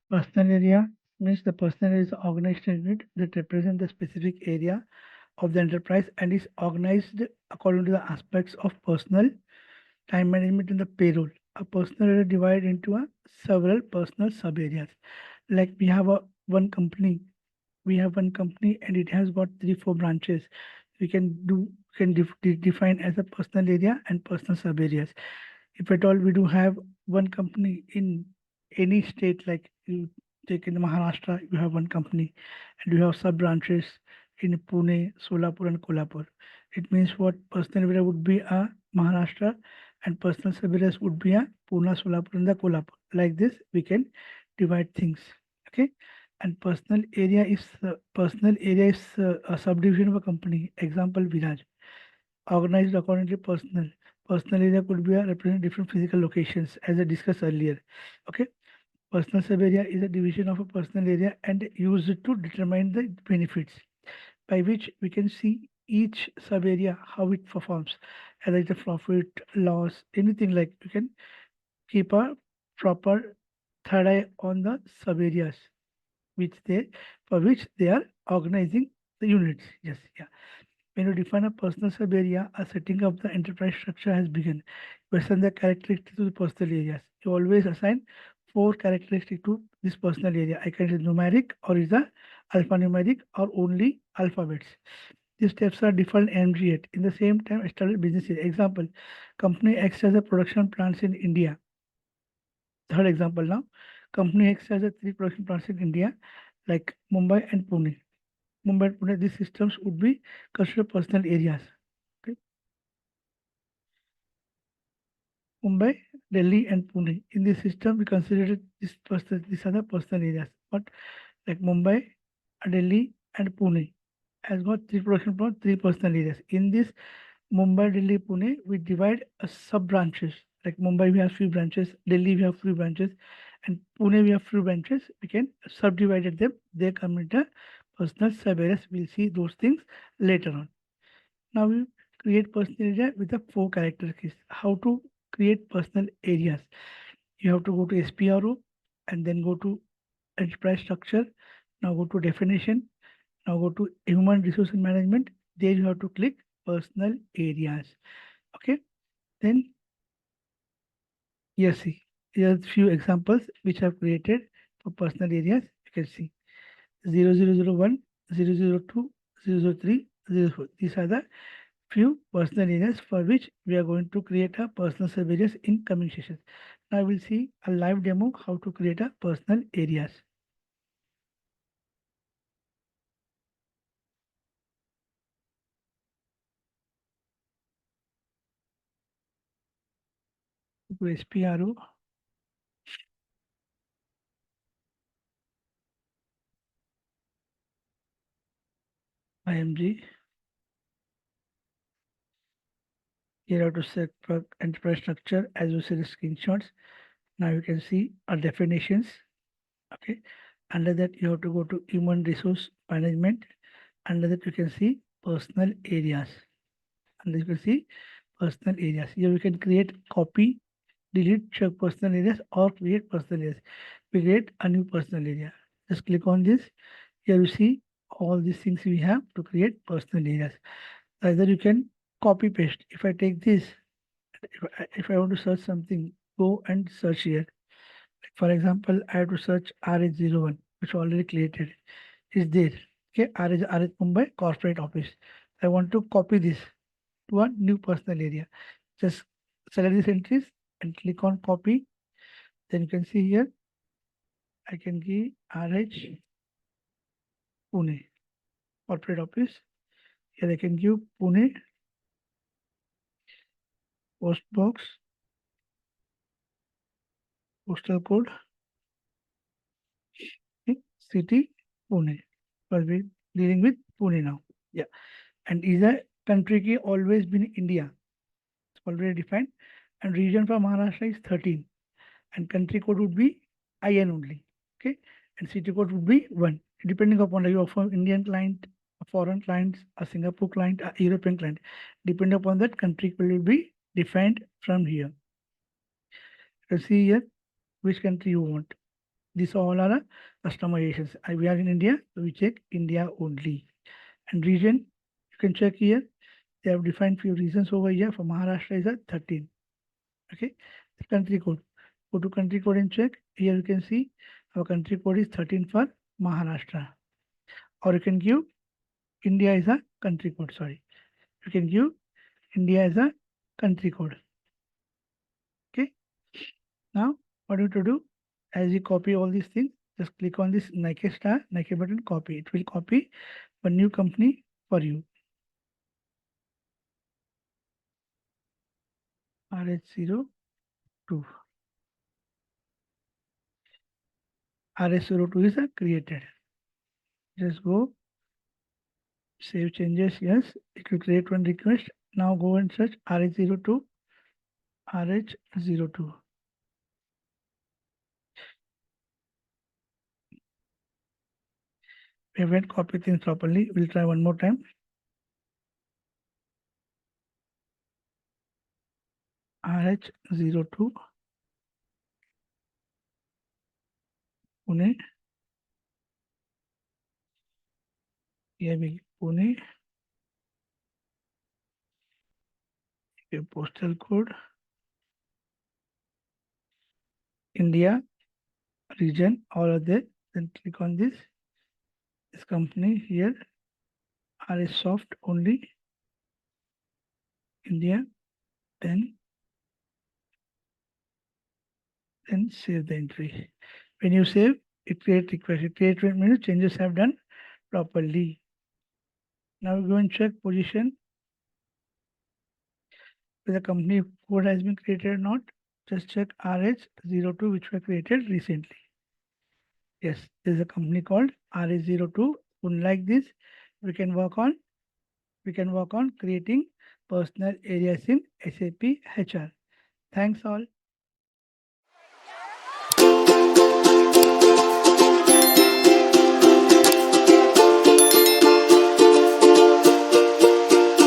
Personal area means the personal area is an organized unit that represents the specific area of the enterprise and is organized according to the aspects of personal, time management, and the payroll. A personal area divided into a several personal sub areas. Like we have one company and it has got three, four branches. We can define as a personal area and personal sub areas. If at all we do have one company in any state, like you take in Maharashtra, you have one company and you have sub branches in Pune, Solapur, and Kolhapur. It means what personal area would be a Maharashtra and personal sub areas would be a Pune, Solapur, and the Kolhapur. Like this, we can divide things. Okay. And personal area is a subdivision of a company. Example, Viraj organized according to personal. Personal area could be a represent different physical locations as I discussed earlier. Okay. Personal sub area is a division of a personal area and used to determine the benefits by which we can see each sub area how it performs, whether it's a profit, loss, anything like you can keep a proper third eye on the sub areas which they for which they are organizing the units. Yes, yeah. When you define a personal sub area, a setting of the enterprise structure has begun. You assign the characteristics to the personal areas. You always assign four characteristics to this personal area. I can say numeric or is a alphanumeric or only alphabets. These steps are defined MG8. In the same time, established business area. Example, company X has a production plants in India. Third example now, company X has a three production plants in India, like Mumbai and Pune. Mumbai and Pune, these systems would be considered personal areas. Okay. Mumbai, Delhi, and Pune. In this system, we consider these are the personal areas. But like Mumbai, Delhi, and Pune has got three production plants, three personal areas. In this Mumbai, Delhi, Pune, we divide a sub branches. Like Mumbai, we have few branches. Delhi, we have few branches, and Pune, we have few branches. We can subdivide them. They come into personal sub areas. We'll see those things later on. Now we create personal area with the four character keys. How to create personal areas? You have to go to SPRO and then go to enterprise structure. Now go to definition. Now go to human resource management. There you have to click personal areas. Okay. Then yes, see here are few examples which I've created for personal areas. You can see 0001, 002, 003, 04. These are the few personal areas for which we are going to create a personal sub areas in coming sessions. Now we'll see a live demo how to create a personal areas. To SPRO, IMG. Here how to set for enterprise structure as you see the screenshots. Now you can see our definitions. Okay. Under that you have to go to human resource management. Under that you can see personal areas. And you can see personal areas. Here we can create copy, delete, check personal areas or create personal areas. We create a new personal area. Just click on this. Here you see all these things we have to create personal areas. Either you can copy paste. If I take this, if I want to search something, go and search here. Like for example, I have to search RH01, which already created. Is there. Okay, RH Mumbai Corporate Office. I want to copy this to a new personal area. Just select these entries and click on copy. Then you can see here, I can give RH Pune Corporate Office. Here I can give Pune Post Box, Postal Code, City, Pune. Because we're dealing with Pune now. Yeah. And is a country key always been India? It's already defined. And region for Maharashtra is 13. And country code would be IN only. Okay. And city code would be 1. Depending upon you offer Indian client, a foreign client, a Singapore client, a European client. Depending upon that, country code will be defined from here. You see here which country you want. These all are customizations. We are in India, so we check India only. And region, you can check here. They have defined few reasons over here. For Maharashtra is a 13. Okay, the country code. Go to country code and check. Here you can see our country code is 13 for Maharashtra. Or you can give India is a country code. Sorry, you can give India as a country code. Okay. Now, what you to do? As you copy all these things, just click on this Nike star, Nike button, copy. It will copy a new company for you. RH02. RH02 is created. Just go, save changes. Yes, it will create one request. Now go and search RH02, RH02. We haven't copied things properly. We'll try one more time. RH02, Pune. Here we Pune. Okay, postal code. India, region, all of that. Then click on this company here. RH soft only. India. Then save the entry. When you save, it create request. It create means changes have done properly. Now we go and check position whether the company code has been created or not. Just check RH02 which were created recently. Yes, there is a company called RH02. Unlike this, we can work on creating personal areas in SAP HR. Thanks all.